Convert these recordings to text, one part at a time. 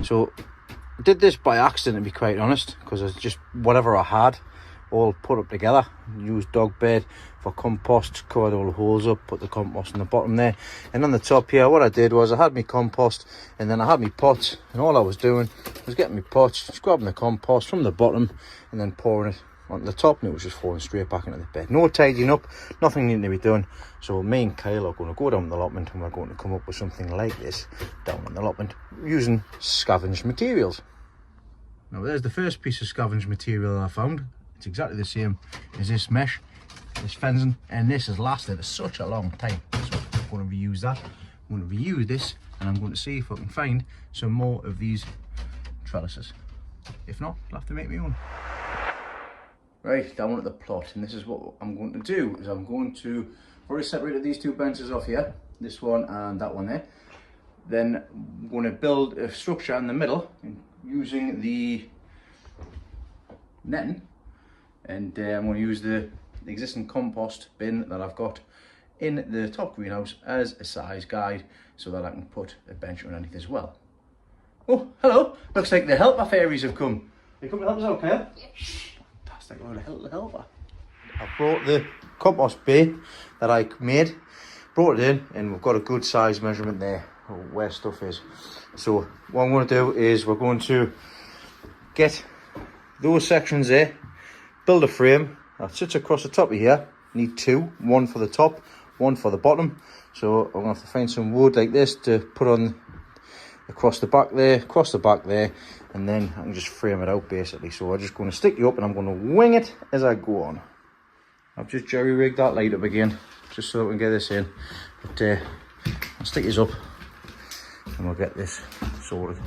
So I did this by accident, to be quite honest, because it's just whatever I had all put up together. Used dog bed for compost, covered all the holes up, put the compost on the bottom there, and on the top here what I did was I had my compost and then I had my pots, and all I was doing was getting my pots, just grabbing the compost from the bottom and then pouring it onto the top, and it was just falling straight back into the bed. No tidying up, nothing needing to be done. So me and Kyle are going to go down the allotment and we're going to come up with something like this down on the allotment using scavenged materials. Now there's the first piece of scavenged material I found. It's exactly the same as this mesh, this fencing, and this has lasted such a long time. So I'm going to reuse that. I'm going to reuse this, and I'm going to see if I can find some more of these trellises. If not, I'll have to make my own. Right, down at the plot, and this is what I'm going to do, is I'm going to, I've already separated these two benches off here, this one and that one there. Then I'm going to build a structure in the middle using the netting. And I'm going to use the existing compost bin that I've got in the top greenhouse as a size guide, so that I can put a bench underneath as well. Oh, hello! Looks like the helper fairies have come. They come to help us out, Kyle? Yeah. Fantastic, what a helper. I brought the compost bin that I made, brought it in, and we've got a good size measurement there of where stuff is. So what I'm going to do is we're going to get those sections there, build a frame that sits across the top of here. Need two, one for the top, one for the bottom. So I'm going to have to find some wood like this to put on across the back there, and then I can just frame it out basically. So I'm just going to stick you up and I'm going to wing it as I go on. I've just jerry-rigged that light up again, just so I can get this in. But I'll stick this up and we'll get this sorted.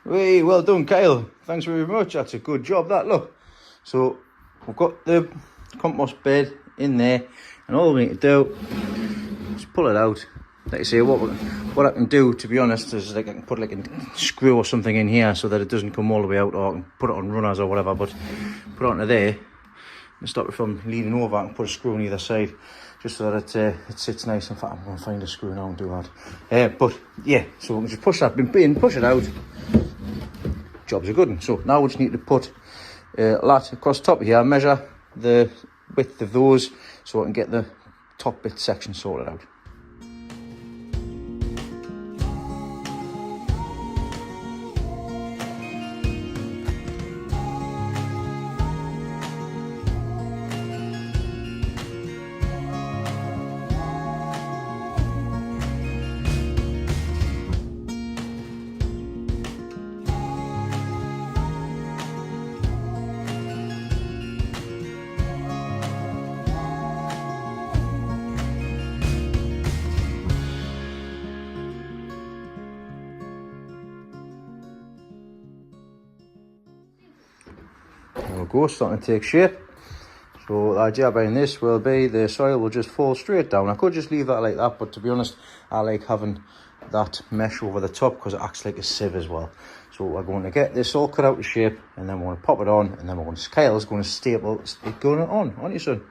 Hey, well done, Kyle. Thanks very much. That's a good job, that, look. So we've got the compost bed in there, and all we need to do is pull it out. Like I say, what I can do, to be honest, is like I can put like a screw or something in here so that it doesn't come all the way out, or I can put it on runners or whatever, but put it onto there and stop it from leaning over. I can put a screw on either side just so that it sits nice. In fact, I'm going to find a screw now and do that. But yeah, so we can just push that bin, push it out. Job's a good one. So now we just need to put a lat across the top of here, measure the width of those so I can get the top bit section sorted out. There we go, starting to take shape. So the idea behind this will be the soil will just fall straight down. I could just leave that like that, but to be honest, I like having that mesh over the top because it acts like a sieve as well. So we're going to get this all cut out of shape, and then we're going to pop it on, and then we're going to, Kyle's going to staple it going on, aren't you, son?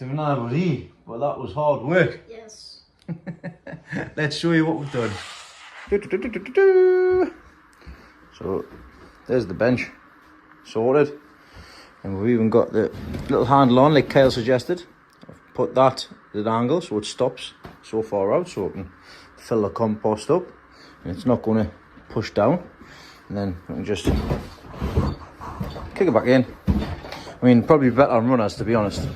Didn't I, buddy? Well, that was hard work. Yes. Let's show you what we've done. Do-do-do-do-do-do. So, there's the bench sorted. And we've even got the little handle on, like Kyle suggested. I've put that at an angle so it stops so far out so it can fill the compost up. And it's not going to push down. And then we can just kick it back in. I mean, probably better on runners, to be honest.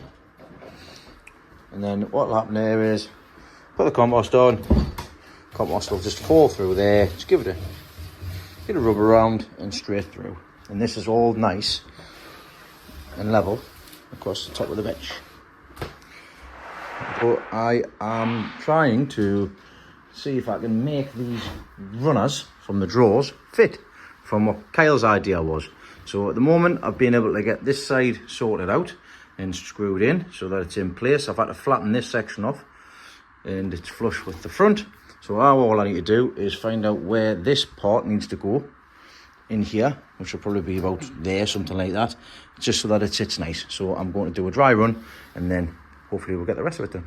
And then what'll happen there is put the compost on. Compost will just fall through there. Just give it a rub around and straight through. And this is all nice and level across the top of the bench. But I am trying to see if I can make these runners from the drawers fit from what Kyle's idea was. So at the moment I've been able to get this side sorted out and screwed in so that it's in place. I've had to flatten this section off and it's flush with the front. So all I need to do is find out where this part needs to go in here, which will probably be about there, something like that, just so that it sits nice. So I'm going to do a dry run and then hopefully we'll get the rest of it done.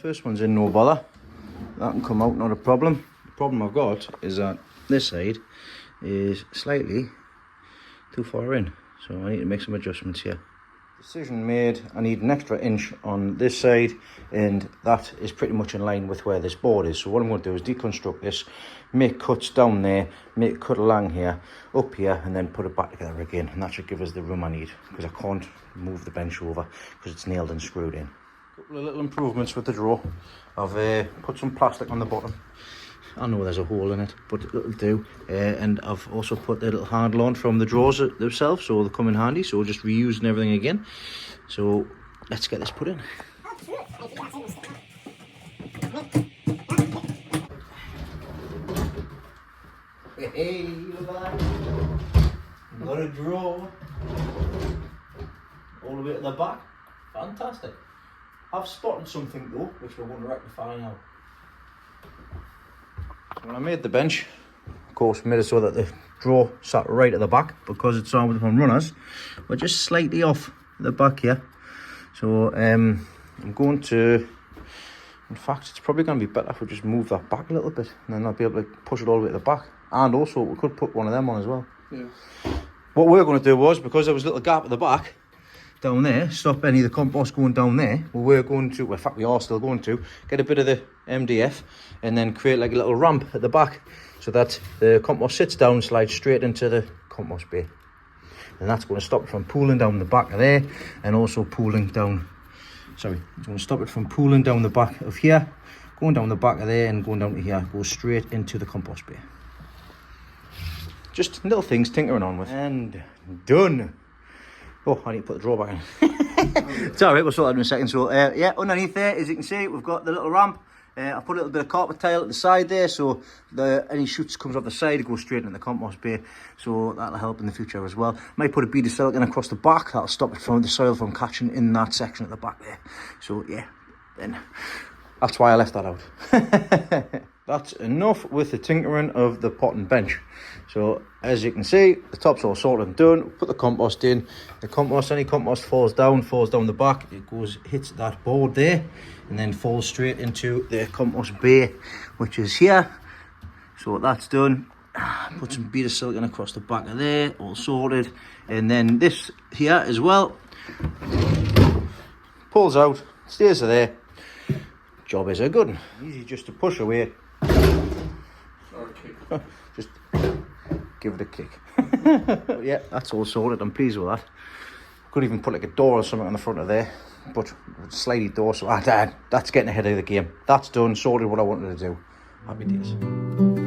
First one's in no bother. That can come out, not a problem. The problem I've got is that this side is slightly too far in, so I need to make some adjustments here. Decision made, I need an extra inch on this side, and that is pretty much in line with where this board is. So what I'm going to do is deconstruct this, make cuts down there, make a cut along here, up here, and then put it back together again, and that should give us the room I need, because I can't move the bench over because it's nailed and screwed in. Couple of little improvements with the drawer. I've put some plastic on the bottom. I know there's a hole in it, but it'll do. And I've also put the little handle on from the drawers themselves, so they'll come in handy. So we're just reusing everything again. So let's get this put in. Hey, lad. Got a drawer all the way to the back. Fantastic. I've spotted something though, which we're going to rectify now. When I made the bench, of course, made it so that the drawer sat right at the back because it's on with runners. We're just slightly off the back here. So I'm going to, in fact, it's probably going to be better if we just move that back a little bit and then I'll be able to push it all the way to the back. And also, we could put one of them on as well. Yeah. What we're going to do was, because there was a little gap at the back, down there, stop any of the compost going down there. Well, we're going to, well, in fact we are still going to, get a bit of the MDF and then create like a little ramp at the back so that the compost sits down and slides straight into the compost bay. And that's going to stop it from pooling down the back of there and also pooling down, sorry, it's going to stop it from pooling down the back of here, going down the back of there and going down to here, goes straight into the compost bay. Just little things tinkering on with. And done. Oh, I need to put the drawer back in. It's alright, we'll sort that in a second. So, yeah, underneath there, as you can see, we've got the little ramp. I've put a little bit of carpet tile at the side there, so any shoots comes off the side, it goes straight into the compost bay. So that'll help in the future as well. Might put a bead of silicone across the back, that'll stop it from the soil from catching in that section at the back there. So, yeah, then that's why I left that out. That's enough with the tinkering of the pot and bench. So as you can see, the top's all sorted and done. Put the compost in. The compost, any compost falls down the back. It goes, hits that board there, and then falls straight into the compost bay, which is here. So that's done. Put some bead of silicone across the back of there, all sorted. And then this here as well pulls out, stays there. Job is a good one. Easy just to push away. Just give it a kick. But yeah, that's all sorted. I'm pleased with that. Could even put like a door or something on the front of there, but slidey door. So that's getting ahead of the game. That's done. Sorted what I wanted to do. Happy days.